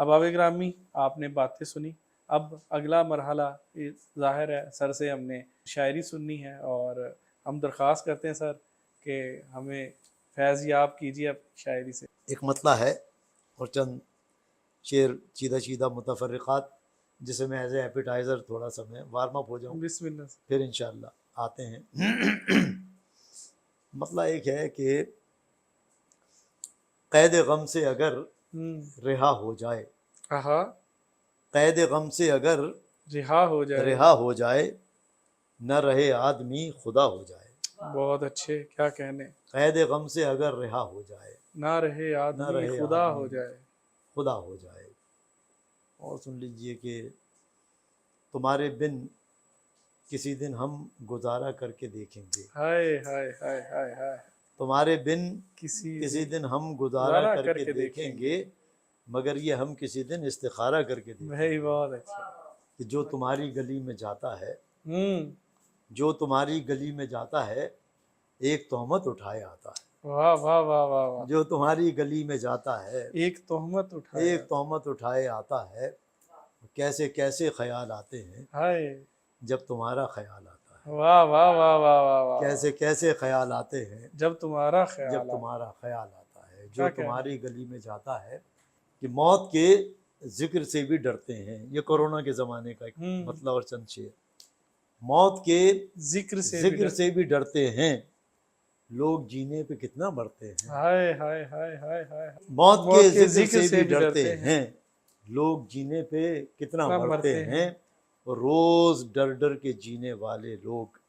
अहबाब ग्रामी, आपने बातें सुनी। अब अगला मरहला ज़ाहिर है सर से हमने शायरी सुननी है, और हम दरख्वास्त करते हैं सर कि हमें फैज़ याब कीजिए अब शायरी से। एक मतला है और चंद शेर चीदा चीदा मुतफर्रिक़ात, जिसे मैं एज ए एपिटाइज़र थोड़ा सा मैं वार्म अप हो जाऊँ, बिस्मिल्लाह। फिर इंशाअल्लाह आते हैं। मतला एक है कि कैद गम से अगर रिहा हो जाए, कैद गम से अगर रिहा हो जाए, न रहे आदमी खुदा हो जाए। बहुत अच्छे, क्या कहने। कैद गम से अगर रिहा हो जाए, ना रहे आदमी खुदा हो जाए, खुदा हो जाए। और सुन लीजिए कि तुम्हारे बिन किसी दिन हम गुजारा करके देखेंगे। हाय हाय हाय हाय हाय। तुम्हारे बिन किसी दिन हम गुजारा करके देखेंगे, मगर ये हम किसी दिन इस्तिखारा करके देखेंगे। बहुत अच्छा। कि जो तुम्हारी गली में जाता है, जो तुम्हारी गली में जाता है, एक तोहमत उठाए आता है। वाह वाह वाह वाह वाह। जो तुम्हारी गली में जाता है, एक तोहमत उठाए आता है। कैसे कैसे ख्याल आते हैं हाय जब तुम्हारा ख्याल आता है। वाह वाह वाह वाह वाह। कैसे कैसे ख्याल आते हैं जब तुम्हारा ख्याल आता है। जो तुम्हारी गली में जाता है, कि मौत के जिक्र से भी डरते हैं। ये कोरोना के ज़माने का एक मतलब और चंद शेर। मौत के जिक्र से भी डरते हैं, लोग जीने पे कितना मरते हैं। हाय हाय हाय हाय हाय। मौत के जिक्र से भी डरते हैं, लोग जीने पे कितना मरते हैं। और रोज डर डर के जीने वाले लोग,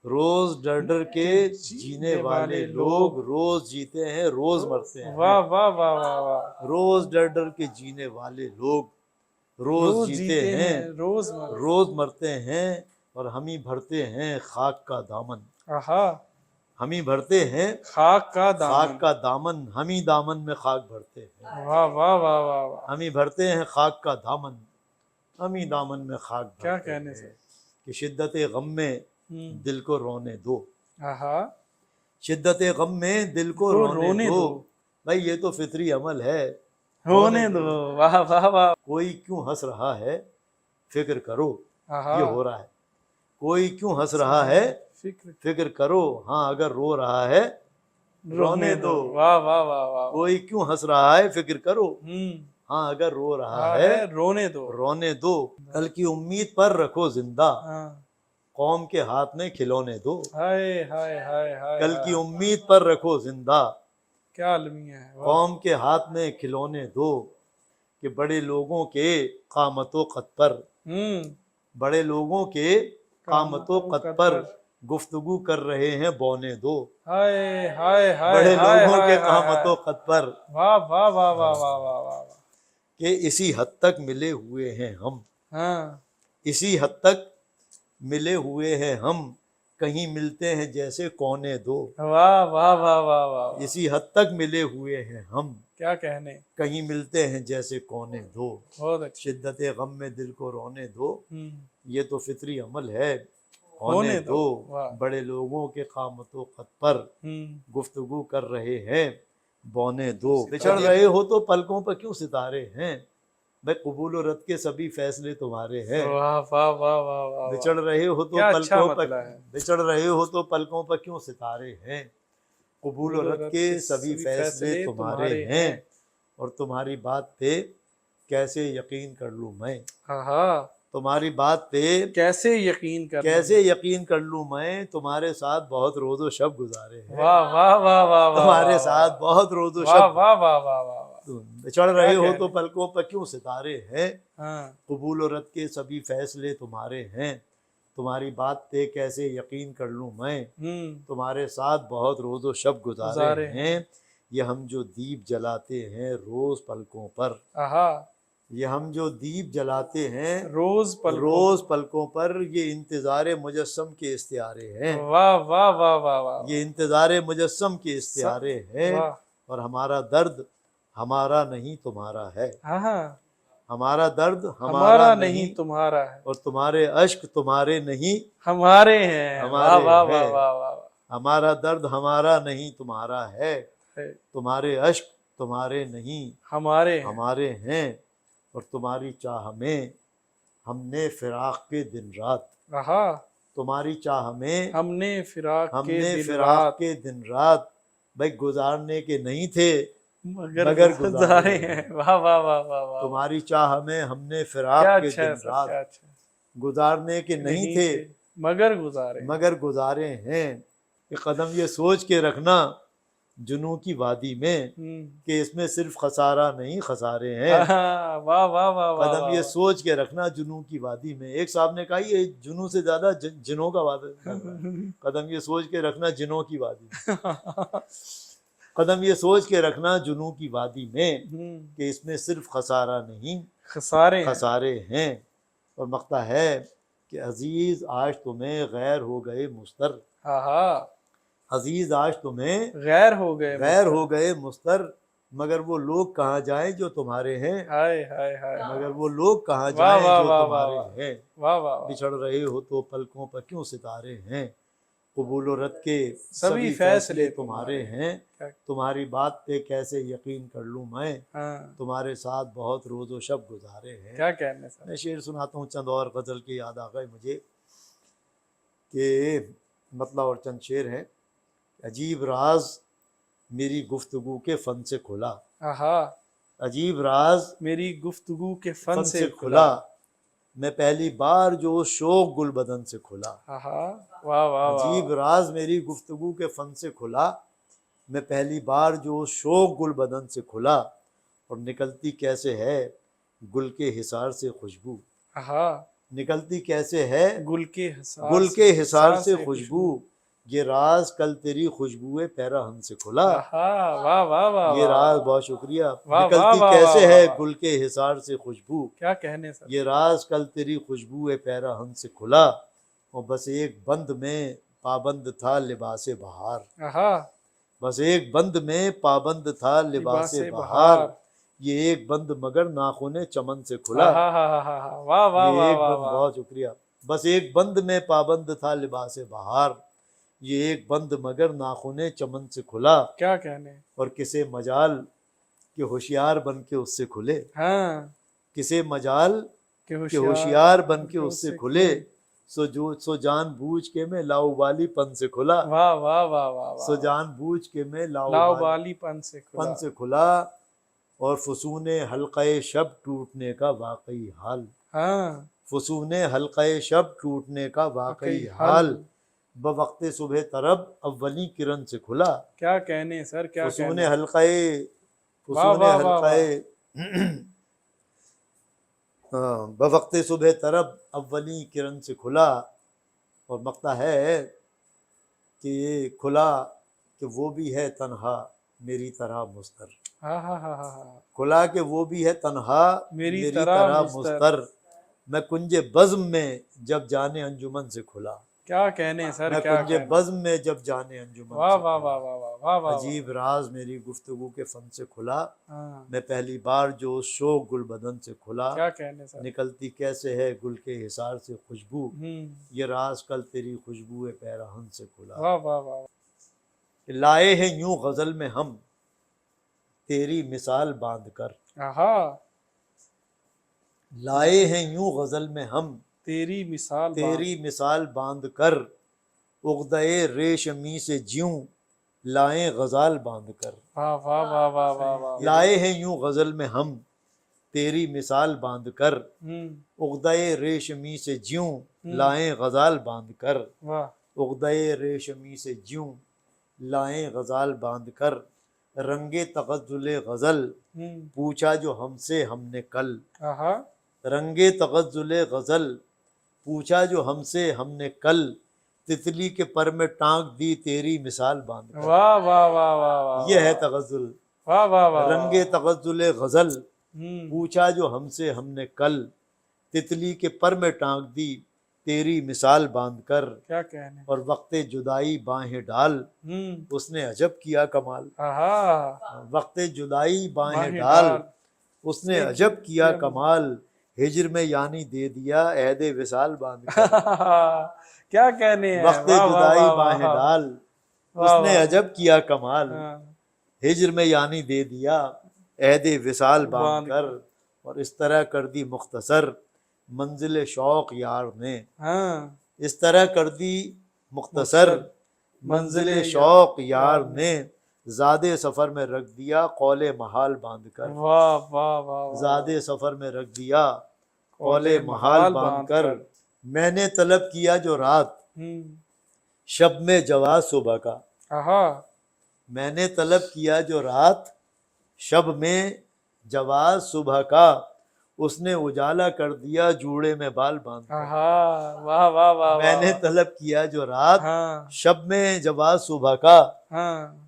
रोज डर डर के जीने वाले लोग रोज जीते हैं, रोज मरते हैं। वाह वाह वाह वाह वाह। रोज डर डर के जीने वाले लोग रोज जीते हैं, रोज मरते हैं। और हम ही भरते हैं खाक का दामन। हम ही भरते हैं खाक का दामन। हम ही दामन में खाक भरते हैं। वाह वाह वाह वाह। हम ही भरते हैं खाक का दामन, हम ही दामन में खाक भरते। क्या कहने से। कि शिद्दत गम में दिल को रोने दो। शिद्दत गम में दिल को रोने दो। भाई ये तो फितरी अमल है, रोने दो। वाह वाह वाह। कोई क्यों हंस रहा है, फिक्र करो ये हो रहा है। कोई क्यों हंस रहा है, फिक्र करो। हाँ अगर रो रहा है, रोने दो। वाह वाह वाह वाह। कोई क्यों हंस रहा है, फिक्र करो। हाँ अगर रो रहा है, रोने दो। कल की उम्मीद पर रखो जिंदा, कौम के हाथ में खिलौने दो। हाय हाय हाय हाय। कल की उम्मीद पर रखो जिंदा, क्या अलमिया है। कौम के हाथ में खिलौने दो। कि बड़े लोगों के कामतों कद पर, बड़े लोगों के कामतों कद पर गुफ्तगू कर रहे हैं बौने दो। हाय हाय हाय। बड़े लोगों के कामतों कद पर। वाह वाह वाह वाह वाह वाह वाह। कि इसी हद तक मिले हुए हैं हम। इसी हद तक मिले हुए हैं हम, कहीं मिलते हैं जैसे कोने दो। वाह वाह वाह वाह वाह। इसी हद तक मिले हुए हैं हम, क्या कहने, कहीं मिलते हैं जैसे कोने दो। बहुत अच्छा। शिद्दत गम में दिल को रोने दो, ये तो फितरी अमल है, होने दो। बड़े लोगों के कामतों कद पर गुफ्तगू कर रहे हैं बौने दो। बिछड़ रहे हो तो पलकों पर क्यों सितारे हैं, भाई कबूल और रद्द के सभी फैसले तुम्हारे हैं। वाह वाह वाह वाह। बिछड़ रहे हो तो पलकों पर, बिछड़ रहे हो तो पलकों पर क्यों सितारे हैं। कबूल और रद्द के सभी फैसले तुम्हारे हैं। और तुम्हारी बात पे कैसे यकीन कर लूं मैं। तुम्हारी बात पे कैसे यकीन कर लूं मैं। तुम्हारे साथ बहुत रोजो शब गुजारे हैं। वाह वाह वाह वाह। तुम्हारे साथ बहुत रोजो शब। वाह वाह वाह वाह। बिछड़ रहे हो तो पलकों पर क्यों सितारे हैं। कबूल और रद्द के सभी फैसले तुम्हारे हैं। तुम्हारी बात पे कैसे यकीन कर लूं मैं। तुम्हारे साथ बहुत रोजो शब गुजारे हैं। ये हम जो दीप जलाते हैं रोज पलकों पर, ये हम जो दीप जलाते हैं रोज पलकों पर, ये इंतज़ार मुजस्सम के इस्तियारे हैं। वाह वाह वाह वाह वाह। ये इंतज़ार मुजस्सम के इस्तियारे हैं। और हमारा दर्द हमारा नहीं तुम्हारा है। हमारा दर्द हमारा नहीं तुम्हारा है। और तुम्हारे अश्क तुम्हारे नहीं हमारे हैं। हमारे वाह वाह वाह वाह। हमारा दर्द हमारा नहीं तुम्हारा है, तुम्हारे अश्क तुम्हारे नहीं हमारे हमारे हैं, और तुम्हारी चाह में हमने फिराक के दिन रात। तुम्हारी चाह में हमने फिराक के दिन रात भाई गुजारने के नहीं थे मगर गुजारे हैं। वाह वाह वाह वाह वाह। तुम्हारी चाह में हमने फिराक के दिन रात गुजारने के नहीं थे मगर गुजारे हैं। ये कदम ये सोच के रखना जुनू की वादी में कि इसमें सिर्फ खसारा नहीं खसारे हैं। वाह वाह वाह। कदम ये सोच के रखना जुनू की वादी में। एक साहब ने कहा ये जुनू से ज्यादा जिनों का वादा। कदम ये सोच के रखना जिनों की वादी में। कदम ये सोच के रखना जुनू की वादी में कि इसमें सिर्फ खसारा नहीं खसारे हैं। और मकता है कि अजीज आज तुम्हें गैर हो गए मुस्तर। अजीज आज तुम्हें गैर हो गए मुस्तर, मगर वो लोग कहाँ जाएं जो तुम्हारे हैं। मगर वो लोग कहाँ जाएं जो तुम्हारे हैं। बिछड़ रहे हो तो पलकों पर क्यों सितारे हैं। कबूल और रद्द के सभी फैसले तुम्हारे हैं। तुम्हारी बात पे कैसे यकीन कर लूँ मैं। तुम्हारे साथ बहुत रोज़ो शब गुजारे हैं। क्या कहने सर। मैं शेर सुनाता हूँ चंद और गज़ल के याद आ गए मुझे कि मतलब और चंद शेर हैं। अजीब राज मेरी गुफ्तगू के फन से खुला। अजीब राज मेरी गुफ्तगू के फन से खुला। मैं पहली बार जो शौक गुल बदन से खुला। वाह वाह। अजीब राज मेरी गुफ्तगू के फन से खुला। मैं पहली बार जो शौक गुल बदन से खुला। और निकलती कैसे है गुल के हिसार से खुशबू। निकलती कैसे है गुल के हिसार से खुशबू। ये राज कल तेरी खुशबुए पैरा हन से खुला। वाह वाह वाह। ये राज बहुत शुक्रिया। निकलती कैसे है गुल के हिसार से खुशबू। क्या कहने सर। ये राज कल तेरी खुशबुए पैरा हन से खुला। और बस एक बंद में पाबंद था लिबासे बहार। बस एक बंद में पाबंद था लिबासे बहार। ये एक बंद मगर नाखूने चमन से खुला। वाह वाह वाह। बहुत शुक्रिया। बस एक बंद में पाबंद था लिबासे बहार। ये एक बंद मगर नाखूने चमन से खुला। क्या कहने। और किसे मजाल के होशियार बन के उससे खुले। किसे मजाल के होशियार बन के उससे खुले। सो जान बूझ के मैं लाउबाली पन से खुला। वाह वाह वाह वाह। सो जान बूझ के मैं लाउबाली पन से खुला। और फसूने हल्क़े शब टूटने का वाकई हाल। फसूने हल्क़े शब टूटने का वाकई हाल। बवक्ते सुबह तरब अव्वली किरण से खुला। क्या कहने सर। क्या फसूने हल्क़े बवक्ते सुबह तरब अव्वली किरण से खुला। और मकता है कि ये खुला कि वो भी है तन्हा मेरी तरह मुस्तर। खुला कि वो भी है तन्हा मेरी तरह मुस्तर। मैं कुंजे बज़्म में जब जाने अंजुमन से खुला। क्या कहने सर। मैं कुंजे बज़्म में जब जाने अंजुमन वाह वाह वाह वाह वाह। अजीब राज मेरी गुफ्तगू के फन से खुला। मैं पहली बार जो शौक गुल बदन से खुला। क्या कहने सर। निकलती कैसे है गुल के हिसार से खुशबू। ये राज कल तेरी खुशबू पैराहन से खुला। वाह वाह वाह। लाए हैं यूं गजल में हम तेरी मिसाल बांध कर। लाए हैं यूं गजल में हम तेरी मिसाल बांध कर। उगदए रेशमी से ज्यूं लाए गजाल बांध कर। वाह वाह वाह वाह वाह। लाए हैं यूं गजल में हम तेरी मिसाल बांध कर। उगदए रेशमी से ज्यूं लाए गजाल बांध कर। उगदए रेशमी से ज्यूं लाए गजाल बांध कर। रंगे तगज़्ज़ुले गजल पूछा जो हमसे हमने कल। रंगे तगज़्ज़ुले गजल पूछा जो हमसे हमने कल। तितली के पर में टांग दी तेरी मिसाल बांध कर। वाह वाह वाह वाह। ये है तगज़्ज़ुल। वाह वाह वाह। रंगे तगज़्ज़ुले गजल पूछा जो हमसे हमने कल। तितली के पर में टांग दी तेरी मिसाल बांध कर। क्या कहने। और वक्ते जुदाई बाहें डाल उसने अजब किया कमाल। वक्ते जुदाई बाहें डाल उसने अजब किया कमाल। हिजर में यानी दे दिया अहदे विसाल बांध कर। क्या कहने हैं। वक्ते जुदाई बाहें डाल उसने अजब किया कमाल। हिज्र में यानी दे दिया अहद विसाल बांध कर, और इस तरह कर दी मुख्तसर मंजिल शौक यार ने। हाँ, इस तरह कर दी मुख्तसर मंजिल शौक यार ने, ज़ादे सफ़र में रख दिया कौले महाल बांध कर। वाह वाह वाह, ज़ादे सफ़र में रख दिया कौले महाल बांध कर। मैंने तलब किया जो रात शब में जवाब सुबह का। मैंने तलब किया जो रात शब में जवाब सुबह का, उसने उजाला कर दिया जूड़े में बाल बांध कर। वाह वाह वाह। मैंने तलब किया जो रात शब में जवाब सुबह का,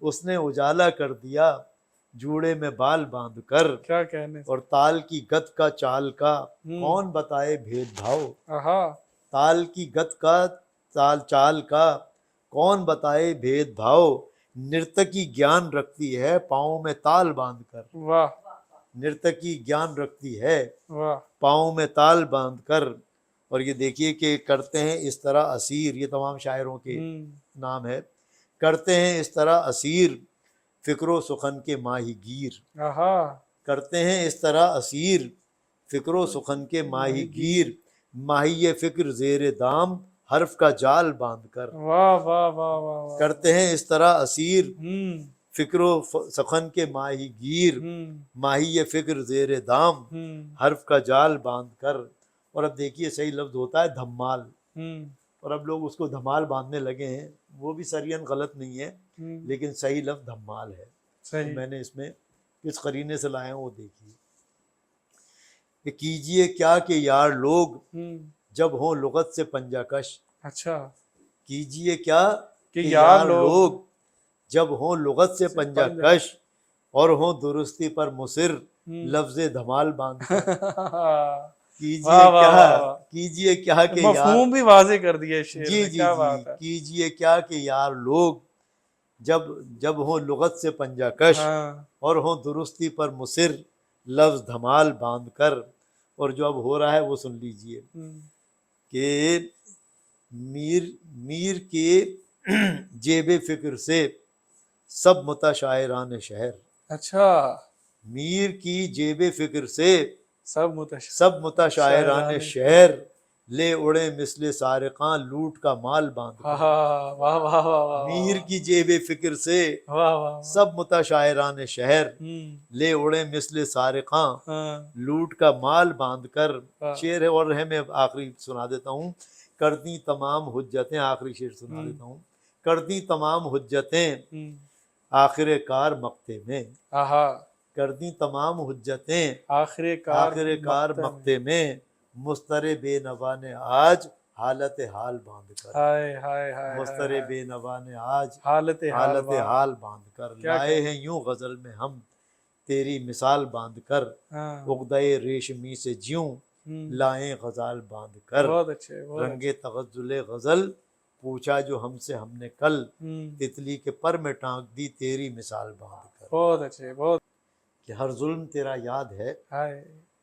उसने उजाला कर दिया जूड़े में बाल बांध कर। क्या कहने। और ताल की गत का चाल का कौन बताए भेदभाव। ताल की गत का चाल का कौन बताए भेदभाव। नर्तकी ज्ञान रखती है पाँव में ताल बांध कर। वाह। नर्तकी ज्ञान रखती है पाँव में ताल बांध कर। और ये देखिए कि करते हैं इस तरह असीर, ये तमाम शायरों के नाम है। करते हैं इस तरह असीर फिक्रो सुखन के माहीगीर। करते हैं इस तरह असीर फिक्रो सुखन के माहीगीर, माही फिक्र जेर दाम हर्फ का जाल बांध कर। वाह वाह वाह वाह। करते हैं इस तरह असीर फिक्रो सखन के माहीगीर, माही फिक्र जेर दाम हर्फ का जाल बांध कर। और अब देखिए सही लफ्ज होता है धम्माल, और अब लोग उसको धमाल बांधने लगे हैं। वो भी सरियन गलत नहीं है, लेकिन सही लफ्ज धम्माल है। तो मैंने इसमें किस करीने से लाया हूँ वो देखिए। कीजिए क्या कि यार लोग जब हो लुगत से पंजाकश। अच्छा। कीजिए क्या कि यार लोग जब हो लुगत से पंजाकश, और हो दुरुस्ती पर मुसिर लफ्ज़े धमाल बांध कर। कीजिए क्या कि यार, भी वाज़े कर दिया शेर जी जी जी, कीजिए क्या कि यार लोग जब हो लुगत से पंजाकश, और हो दुरुस्ती पर मुसिर लफ्ज़ धमाल बांध कर। और जो अब हो रहा है वो सुन लीजिए कि मीर के जेबे फिक्र से सब मुताशायरान शहर। अच्छा। मीर की जेबे फिक्र से सब मुताशायरान शहर, ले उड़े मिसले सारिकां लूट का माल बांध कर। मीर की जेबे फिक्र से सब मुताशायरान शहर, ले उड़े मिसले सारिकां लूट का माल बांध कर। शेर है और है, मैं आखिरी सुना देता हूँ। कर दी तमाम हुज्जतें, आखिरी शेर सुना देता हूँ। कर दी तमाम हुज्जतें आखिर कार मक्ते में। कर दी तमाम हुज्जतें आखिर कार मक्ते में, मुस्तरे बेनवा ने आज हालत हाल बांध कर। मुस्तरे बेनवा ने आज हालत हाल बांध कर। लाए हैं यूं गजल में हम तेरी मिसाल बांध कर, उगदाए रेशमी से ज्यूं लाए गजाल बांध कर। बहुत अच्छे। रंगे तगज्जुले गजल पूछा जो हमसे हमने कल, तितली के पर में टांग दी तेरी मिसाल बांध कर। बहुत अच्छे। बहुत कि हर जुल्म तेरा याद है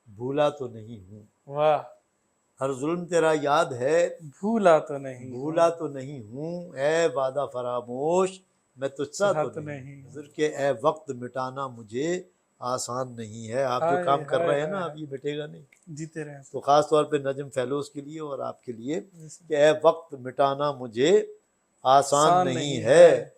भूला तो नहीं हूँ। वाह। हर जुल्म तेरा याद है भूला तो नहीं हूँ। ए वादा फरामोश मैं तुझसा तो नहीं। हज़र के ए वक्त मिटाना मुझे आसान नहीं है। आप जो काम कर रहे हैं ना, आप ये मिटेगा नहीं, जीते रहे। तो खास तौर पे नजम फेलोज के लिए और आपके लिए कि ए वक्त मिटाना मुझे आसान नहीं है।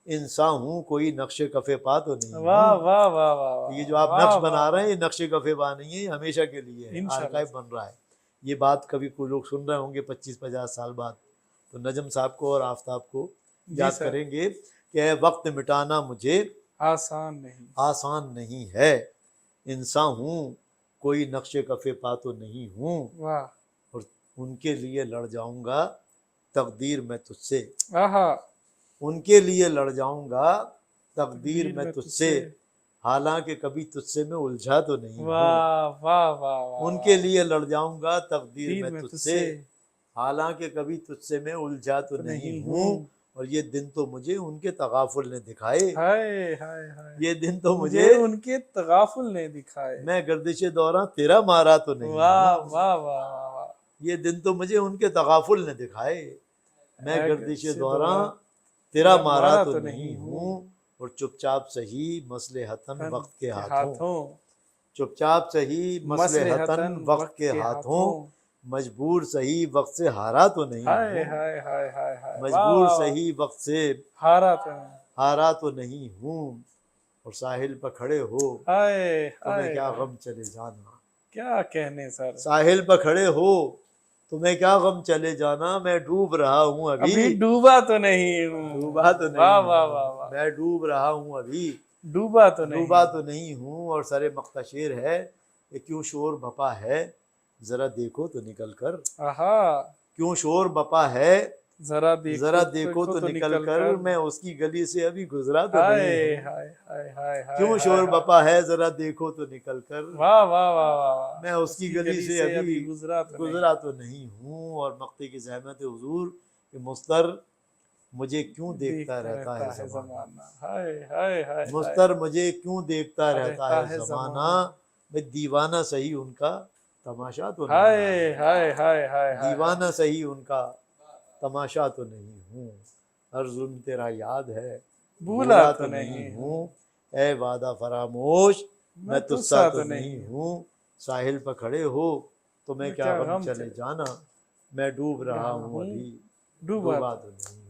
इंसान हूँ कोई नक्शे कफे पा तो नहीं। वाह वाह वाह वाह। ये जो आप नक्श बना रहे हैं, ये नक्शे कफे पा नहीं है, हमेशा के लिए है, आर्काइव बन रहा है। ये बात कभी कोई लोग सुन रहे होंगे 25-50 साल बाद, तो नजम साहब को और आफ्ताब को याद करेंगे कि वक्त मिटाना मुझे आसान नहीं है। इंसान हूँ कोई नक्शे कफे पा तो नहीं हूँ, और उनके लिए लड़ जाऊंगा तकदीर मैं तुझसे। उनके लिए लड़ जाऊंगा तकदीर मैं तुझसे, हालांकि कभी तुझसे मैं उलझा तो नहीं हूँ। उनके लिए लड़ जाऊंगा तकदीर मैं तुझसे, हालांकि कभी तुझसे मैं उलझा तो नहीं हूँ। और ये दिन तो मुझे उनके तगाफुल ने दिखाए। ये दिन तो मुझे उनके तगाफुल ने दिखाए। मैं गर्दिशे दौरान तेरा मारा तो नहीं। वाह वाह वाह। ये दिन तो मुझे उनके तगाफुल ने दिखाए। मैं गर्दिशे दौरान तेरा मारा तो नहीं हूँ, और चुपचाप सही मसलहतन वक्त के हाथों, चुपचाप सही मसलहतन वक्त के हाथों, मजबूर सही वक्त से हारा तो नहीं हाय हूँ, हाय हाय हाय हाय, मजबूर सही वक्त से हारा तो नहीं हूँ। और साहिल पर खड़े हो हाय तुम्हें क्या गम चले जाना, क्या कहने सर। साहिल पर खड़े हो तुम्हें क्या गम चले जाना, मैं डूब रहा हूँ अभी डूबा तो नहीं हूँ, डूबा तो नहीं वाह वाह वाह वाह, मैं डूब रहा हूँ अभी डूबा तो नहीं हूँ। और सरे मक्ता शेर है, ये क्यों शोर बपा है जरा देखो तो निकल कर, आहा, क्यों शोर बपा है जरा देखो तो निकल कर, मैं उसकी गली से अभी गुजरा तो हाय नहीं हूँ। हाय हाय हाय हाय, क्यों शोर बपा है जरा देखो तो निकल कर, वाह वाह वाह वाह, मैं उसकी गली से अभी गुजरा तो नहीं हूँ। और मक्ते की ज़हमत हुजूर कि मुस्तर मुझे क्यों देखता रहता है ज़माना, हाय हाय हाय, मुस्तर मुझे क्यों देखता रहता है ज़माना, मैं दीवाना सही उनका तमाशा तो नहीं, हाय हाय हाय हाय, दीवाना सही उनका तमाशा तो नहीं हूँ। हर जुल्म तेरा याद है भूला तो नहीं हूँ, ए वादा फरामोश मैं तुझसा तो नहीं हूँ। साहिल पर खड़े हो तो मैं क्या गम चले जाना, मैं डूब रहा हूँ अभी डूबा तो नहीं।